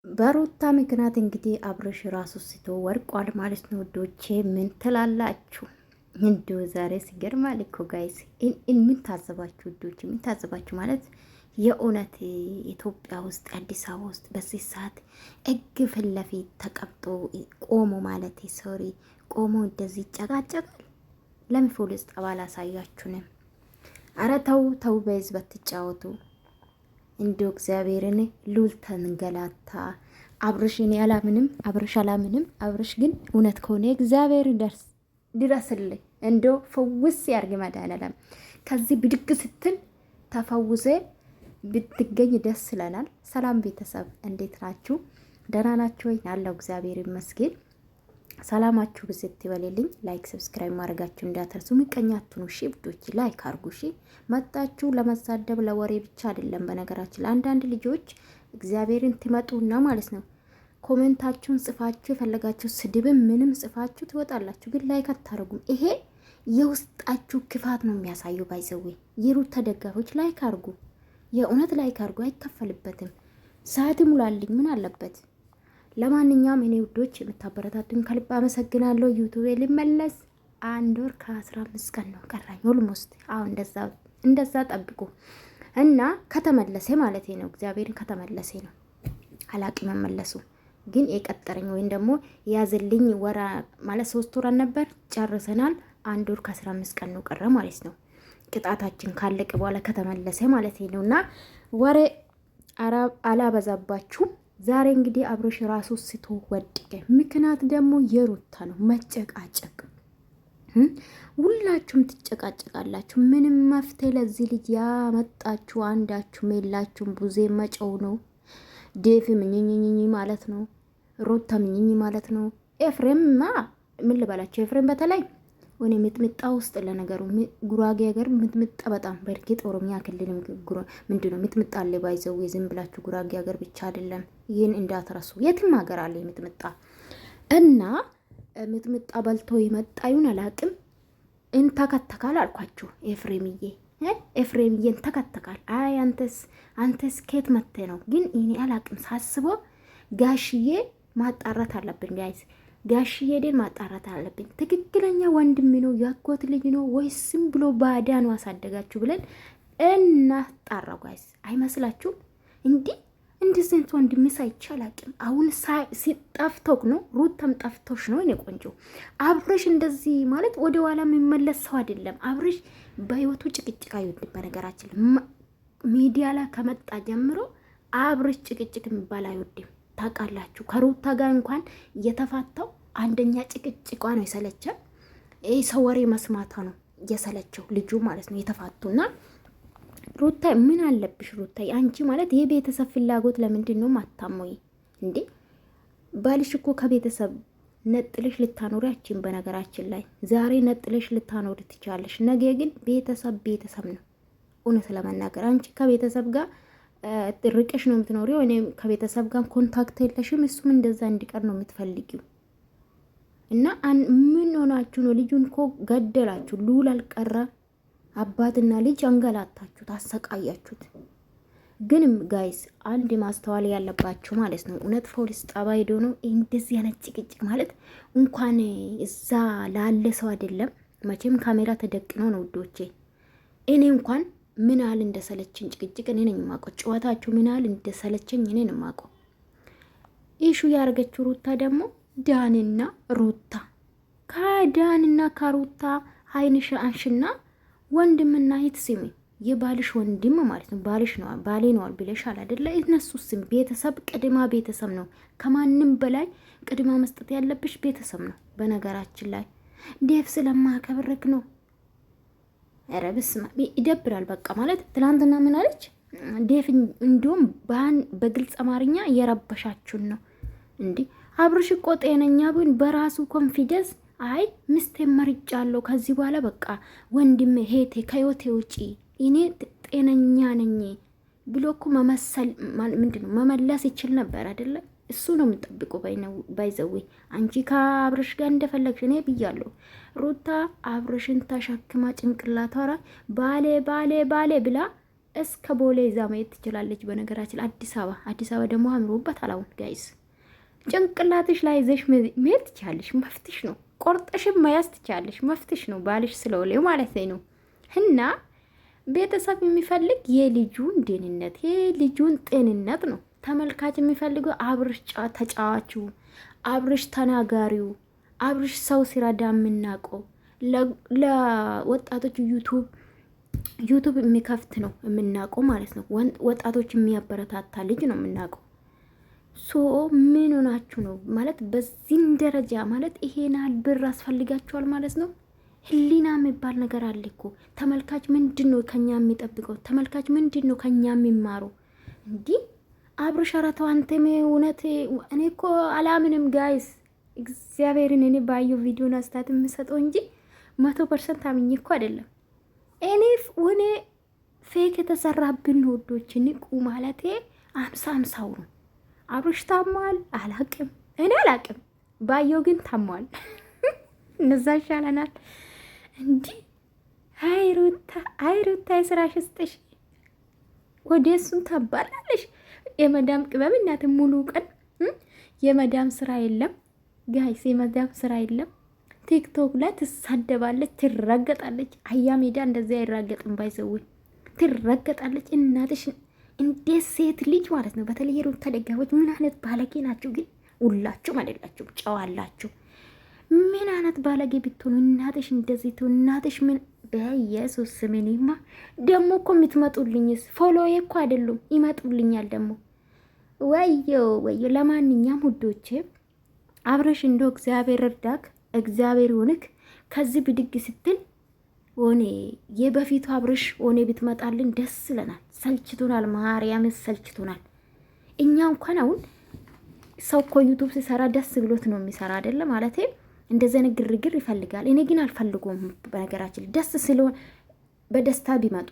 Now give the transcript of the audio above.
በሩታ ምክንያት እንግዲህ አብርሽ ራሱ ስቶ ወርቋል ማለት ነው። ውዶቼ ምን ትላላችሁ? እንዲሁ ዛሬ ሲገርማል እኮ ጋይስ። ምን ታዘባችሁ ውዶቼ? ምን ታዘባችሁ ማለት የእውነት ኢትዮጵያ ውስጥ አዲስ አበባ ውስጥ በዚህ ሰዓት እግ ፊት ለፊት ተቀምጦ ቆሞ ማለት ሶሪ ቆሞ እንደዚህ ይጨቃጨቃል። ለምን ፖሊስ ጠባ አላሳያችሁንም? አረ ተው ተው፣ በህዝብ አትጫወቱ። እንዲሁ እግዚአብሔርን ሉል ተንገላታ አብርሽ እኔ አላምንም፣ አብርሽ አላምንም። አብርሽ ግን እውነት ከሆነ እግዚአብሔር ድረስልኝ፣ እንዲሁ ፈውስ ያርግ መድኃኒዓለም። ከዚህ ብድግ ስትል ተፈውሴ ብትገኝ ደስ ይለናል። ሰላም ቤተሰብ እንዴት ናችሁ? ደህና ናችሁ ወይ? ያለው እግዚአብሔር ይመስገን። ሰላማችሁ ብዝት ይበልልኝ። ላይክ ሰብስክራይብ ማድረጋችሁ እንዳትረሱ። ምቀኛችሁ ነው። እሺ ብዶች ላይክ አርጉ። እሺ መጣችሁ ለመሳደብ ለወሬ ብቻ አይደለም። በነገራችን ለአንዳንድ ልጆች እግዚአብሔርን ትመጡና ማለት ነው ኮሜንታችሁን ጽፋችሁ የፈለጋችሁ ስድብም ምንም ጽፋችሁ ትወጣላችሁ፣ ግን ላይክ አታረጉም። ይሄ የውስጣችሁ ክፋት ነው የሚያሳየው። ባይዘዌ የሩት ተደጋፊዎች ላይክ አርጉ። የእውነት ላይክ አርጉ፣ አይከፈልበትም። ሰዓት ሙላልኝ ምን አለበት? ለማንኛውም እኔ ውዶች የምታበረታቱኝ ከልብ አመሰግናለሁ። ዩቲዩብ ሊመለስ 1 ወር ከ15 ቀን ነው ቀራኝ ኦልሞስት። አሁን እንደዛ ጠብቁ እና ከተመለሰ ማለት ነው እግዚአብሔርን ከተመለሰ ነው አላቂ መመለሱ ግን የቀጠረኝ ወይም ደግሞ ያዝልኝ ወራ ማለት 3 ወር ነበር ጨርሰናል። 1 ወር ከ15 ቀን ነው ቀረ ማለት ነው። ቅጣታችን ካለቀ በኋላ ከተመለሰ ማለት ነውና ወሬ አላበዛባችሁም። ዛሬ እንግዲህ አብርሽ ራሱ ስቶ ወደቀ። ምክንያት ደግሞ የሩታ ነው መጨቃጨቅ። ሁላችሁም ትጨቃጨቃላችሁ። ምንም መፍትሄ ለዚህ ልጅ ያመጣችሁ አንዳችሁም የላችሁም። ቡዜ መጨው ነው። ዴቭ ምኝኝኝ ማለት ነው። ሩታ ምኝኝ ማለት ነው። ኤፍሬምማ ምን ልበላችሁ? ኤፍሬም በተለይ ወኔ ምጥምጣ ውስጥ ለነገሩ ጉራጌ ሀገር ምጥምጣ በጣም በእርግጥ ኦሮሚያ ክልልም ምንድነው ምጥምጣ አለ። ባይዘው ዝም ብላችሁ ጉራጌ ሀገር ብቻ አይደለም፣ ይህን እንዳትረሱ። የትም ሀገር አለ ምጥምጣ እና ምጥምጣ በልቶ ይመጣዩን አላቅም እንተከተካል አልኳችሁ። ኤፍሬምዬ እንተከተካል። አይ አንተስ ኬት መተ ነው ግን እኔ አላቅም። ሳስበው ጋሽዬ ማጣራት አለብን ጋይስ። ጋሽዬ ደን ማጣራት አለብን። ትክክለኛ ወንድም ነው ያጎት ልጅ ነው ወይስም ብሎ ባዳ ነው አሳደጋችሁ ብለን እናጣራው ጋይስ። አይመስላችሁም? እንደዚህ ወንድም ሳይቻላቅም አሁን ሲጠፍቶክ ነው። ሩታም ጠፍቶሽ ነው። እኔ ቆንጆ አብርሽ እንደዚህ ማለት ወደ ኋላ የሚመለስ ሰው አይደለም። አብርሽ በህይወቱ ጭቅጭቅ አይወድም። በነገራችን ሚዲያ ላይ ከመጣ ጀምሮ አብርሽ ጭቅጭቅ የሚባል አይወድም። ታውቃላችሁ ከሩታ ጋር እንኳን እየተፋታው አንደኛ ጭቅጭቋ ነው የሰለቸ። ይህ ሰው ወሬ መስማቷ ነው የሰለቸው ልጁ ማለት ነው የተፋቱና። ሩታ ምን አለብሽ ሩታ? አንቺ ማለት የቤተሰብ ፍላጎት ለምንድን ነው ማታሞይ እንዴ? ባልሽ እኮ ከቤተሰብ ነጥለሽ ልታኖሪ አችን። በነገራችን ላይ ዛሬ ነጥለሽ ልታኖሪ ትቻለሽ፣ ነገ ግን ቤተሰብ ነው። እውነት ለመናገር አንቺ ከቤተሰብ ጋር ርቀሽ ነው የምትኖሪው። እኔ ከቤተሰብ ጋር ኮንታክት የለሽም። እሱም እንደዛ እንዲቀር ነው የምትፈልጊው። እና ምን ሆናችሁ ነው? ልጁን እኮ ገደላችሁ። ሉል አልቀረ አባትና ልጅ አንገላታችሁት፣ አሰቃያችሁት። ግን ጋይስ አንድ ማስተዋል ያለባችሁ ማለት ነው እውነት ፖሊስ ጣባ ሄዶ ነው እንደዚህ አይነት ጭቅጭቅ ማለት እንኳን እዛ ላለ ሰው አይደለም። መቼም ካሜራ ተደቅነው ነው ውዶቼ። እኔ እንኳን ምን ያህል እንደሰለችኝ ጭቅጭቅ እኔ ነኝ የማውቀው። ጨዋታችሁ ምን ያህል እንደሰለችኝ እኔ ነኝ የማውቀው። ኢሹ ያደረገችው ሩታ ደግሞ ዳንና ሩታ ከዳንና ከሩታ አይንሽ አንሽና ወንድምና እህት ስሚ። የባልሽ ወንድም ማለት ነው ባልሽ ነው ባሌ ነው ብለሻል አይደለ? እነሱ ስም ቤተሰብ ቅድማ ቤተሰብ ነው። ከማንም በላይ ቅድማ መስጠት ያለብሽ ቤተሰብ ነው። በነገራችን ላይ ዴቭ ስለማከብረክ ነው። ኧረ በስመ አብ ይደብራል። በቃ ማለት ትናንትና ምን አለች ዴቭ? እንዲሁም በግልጽ አማርኛ እየረበሻችሁን ነው እንዴ? አብርሽ እኮ ጤነኛ ብን በራሱ ኮንፊደንስ አይ ምስቴ መርጫለሁ ከዚህ በኋላ በቃ ወንድም ሄቴ ከዮቴ ውጪ እኔ ጤነኛ ነኝ ብሎ እኮ መመሰል ምንድነው መመለስ ይችል ነበር አይደለ? እሱ ነው የምጠብቀው ባይዘዌ። አንቺ ከአብርሽ ጋር እንደፈለግሽ እኔ ብያለሁ። ሩታ አብርሽን ተሸክማ ጭንቅላቷ ባሌ ባሌ ባሌ ብላ እስከ ቦሌ ይዛ መሄድ ትችላለች። በነገራችን አዲስ አበባ ደግሞ አምሮበት አላውን ጋይስ ጭንቅላትሽ ላይ ይዘሽ መሄድ ትችላለሽ። መፍትሽ ነው። ቆርጠሽም መያዝ ትችላለሽ። መፍትሽ ነው። ባልሽ ስለወሌው ማለት ነው። እና ቤተሰብ የሚፈልግ የልጁን ደህንነት የልጁን ጤንነት ነው። ተመልካች የሚፈልገው አብርሽ ተጫዋቹ፣ አብርሽ ተናጋሪው፣ አብርሽ ሰው ሲረዳ የምናውቀው ለወጣቶች ዩቱብ የሚከፍት ነው የምናውቀው ማለት ነው። ወጣቶች የሚያበረታታ ልጅ ነው የምናውቀው። ሶ ምን ሆናችሁ ነው ማለት በዚህም ደረጃ ማለት ይሄን ያህል ብር አስፈልጋችኋል ማለት ነው። ህሊና የሚባል ነገር አለ እኮ። ተመልካች ምንድን ነው ከኛ የሚጠብቀው? ተመልካች ምንድን ነው ከኛ የሚማረው? እንዲህ አብርሽ ኧረ ተው አንተም እውነት እኔ እኮ አላምንም ጋይስ እግዚአብሔርን። እኔ ባየው ቪዲዮን አስታት የምሰጠው እንጂ 100% አምኜ እኮ አይደለም። እኔ ፌክ የተሰራብን ወዶች ንቁ ማለቴ 50 ነው። አብርሽ ታሟል አላቅም፣ እኔ አላቅም። ባየው ግን ታሟል። እነዛ ይሻለናል እንዲህ። አይሩታ የስራሽ ስጥሽ ወደ እሱን ታባላለሽ። የመዳም ቅበብ እናት ሙሉ ቀን የመዳም ስራ የለም ጋይስ፣ የመዳም ስራ የለም። ቲክቶክ ላይ ትሳደባለች፣ ትረገጣለች። አያ ሜዳ እንደዚህ አይራገጥም። ባይዘውኝ ትረገጣለች። እናትሽ እንዴት ሴት ልጅ ማለት ነው። በተለይ ሩታ ደጋፎች ምን አይነት ባለጌ ናቸው ግን! ሁላችሁም አይደላችሁም፣ ጨዋላችሁ። ምን አይነት ባለጌ ብትሆኑ እናትሽ እንደዚህ ትሆን። እናትሽ ምን በኢየሱስ ስምንማ ደግሞ እኮ የምትመጡልኝስ ፎሎዬ እኮ አይደሉም፣ ይመጡልኛል ደግሞ። ወዮ። ለማንኛውም ውዶቼ አብረሽ እንደው እግዚአብሔር እርዳክ፣ እግዚአብሔር ሆንክ። ከዚህ ብድግ ስትል ሆኔ የበፊቱ አብረሽ ሆኔ ብትመጣልን ደስ ይለናል። ሰልችቶናል፣ ማርያም ሰልችቶናል። እኛ እንኳን አሁን ሰው እኮ ዩቱብ ሲሰራ ደስ ብሎት ነው የሚሰራ አይደለ? ማለቴ እንደዚህ አይነት ግርግር ይፈልጋል። እኔ ግን አልፈልጎም። በነገራችን ደስ ስለሆነ በደስታ ቢመጡ